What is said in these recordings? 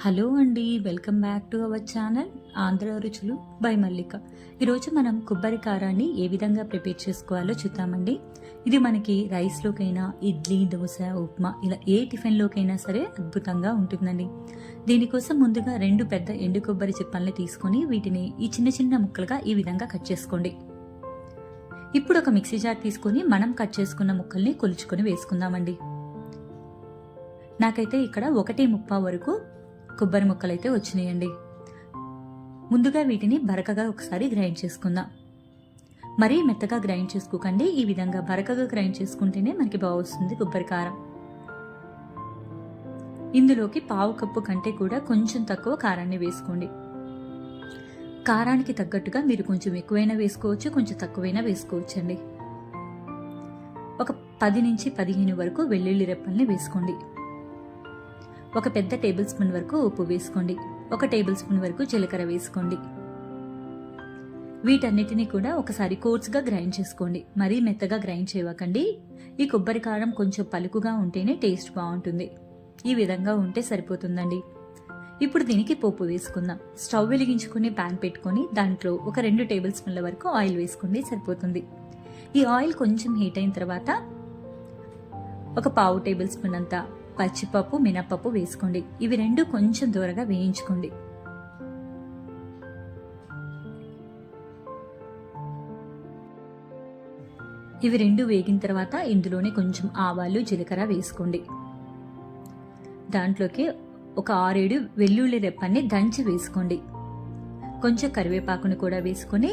Hello అండి, welcome back to our channel Andhra రుచులు by మల్లిక. ఈరోజు మనం కొబ్బరి కారాన్ని ఏ విధంగా ప్రిపేర్ చేసుకోవాలో చూద్దామండి. ఇది మనకి రైస్లోకైనా, ఇడ్లీ, దోశ, ఉప్మా ఇలా ఏ టిఫిన్లోకైనా సరే అద్భుతంగా ఉంటుందండి. దీనికోసం ముందుగా 2 పెద్ద ఎండు కొబ్బరి చిప్పల్ని తీసుకొని వీటిని ఈ చిన్న చిన్న ముక్కలుగా ఈ విధంగా కట్ చేసుకోండి. ఇప్పుడు ఒక మిక్సీ జార్ తీసుకొని మనం కట్ చేసుకున్న ముక్కల్ని కొలుచుకొని వేసుకుందామండి. నాకైతే ఇక్కడ 1.3 వరకు కొబ్బరి ముక్కలైతే వచ్చినాయండి. ముందుగా వీటిని బరకగా ఒకసారి గ్రైండ్ చేసుకుందాం. మరీ మెత్తగా గ్రైండ్ చేసుకోకండి, ఈ విధంగా బరకగా గ్రైండ్ చేసుకుంటేనే మనకి బాగుంది కొబ్బరి కారం. ఇందులోకి 1/2 కప్పు కంటే కూడా కొంచెం తక్కువ కారాన్ని వేసుకోండి. కారానికి తగ్గట్టుగా మీరు కొంచెం ఎక్కువైనా వేసుకోవచ్చు, కొంచెం తక్కువైనా వేసుకోవచ్చు అండి. ఒక 10 నుంచి 15 వరకు వెల్లుల్లి రెప్పల్ని వేసుకోండి. ఒక పెద్ద టేబుల్ స్పూన్ వరకు ఉప్పు వేసుకోండి. 1 టేబుల్ స్పూన్ వరకు జీలకర్ర వేసుకోండి. వీటన్నిటిని కూడా ఒకసారి కోర్స్గా గ్రైండ్ చేసుకోండి. మరీ మెత్తగా గ్రైండ్ చేయకండి. ఈ కొబ్బరి కారం కొంచెం పలుకుగా ఉంటేనే టేస్ట్ బాగుంటుంది. ఈ విధంగా ఉంటే సరిపోతుందండి. ఇప్పుడు దీనికి పోపు వేసుకుందాం. స్టవ్ వెలిగించుకుని ప్యాన్ పెట్టుకొని దాంట్లో ఒక 2 టేబుల్ స్పూన్ల వరకు ఆయిల్ వేసుకోండి, సరిపోతుంది. ఈ ఆయిల్ కొంచెం హీట్ అయిన తర్వాత ఒక 1/2 టేబుల్ స్పూన్ అంతా పచ్చిపప్పు, మినపప్పు వేసుకోండి. ఇవి 2 కొంచెం దూరగా వేయించుకోండి. ఇవి 2 వేగిన తర్వాత ఇందులోనే కొంచెం ఆవాలు, జీలకర్ర వేసుకోండి. దాంట్లోకి ఒక 6-7 వెల్లుల్లి రెప్పల్ని దంచి వేసుకోండి. కొంచెం కరివేపాకును కూడా వేసుకొని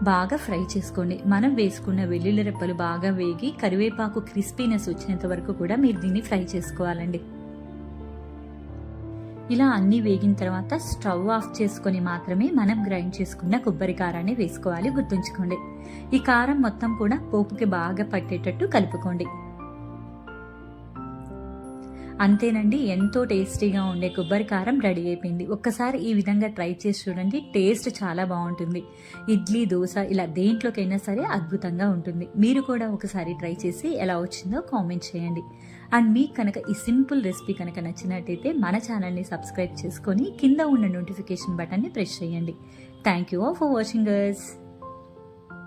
బాగా ఫ్రై చేసుకోండి. మనం వేసుకున్న వెల్లుల్లి రెప్పలు బాగా వేగి కరివేపాకు క్రిస్పీనెస్ వచ్చినంత వరకు కూడా మీరు దీన్ని ఫ్రై చేసుకోవాలండి. ఇలా అన్ని వేగిన తర్వాత స్టవ్ ఆఫ్ చేసుకొని మాత్రమే మనం గ్రైండ్ చేసుకున్న కొబ్బరి కారాన్ని వేసుకోవాలి, గుర్తుంచుకోండి. ఈ కారం మొత్తం కూడా పోపుకి బాగా పట్టేటట్టు కలుపుకోండి. అంతేనండి, ఎంతో టేస్టీగా ఉండే కొబ్బరి కారం రెడీ అయిపోయింది. ఒక్కసారి ఈ విధంగా ట్రై చేసి చూడండి, టేస్ట్ చాలా బాగుంటుంది. ఇడ్లీ, దోశ ఇలా దేంట్లోకైనా సరే అద్భుతంగా ఉంటుంది. మీరు కూడా ఒకసారి ట్రై చేసి ఎలా వచ్చిందో కామెంట్ చేయండి. అండ్ మీకు కనుక ఈ సింపుల్ రెసిపీ కనుక నచ్చినట్టయితే మన ఛానల్ని సబ్స్క్రైబ్ చేసుకొని కింద ఉన్న నోటిఫికేషన్ బటన్ని ప్రెస్ చేయండి. Thank you all for watching us.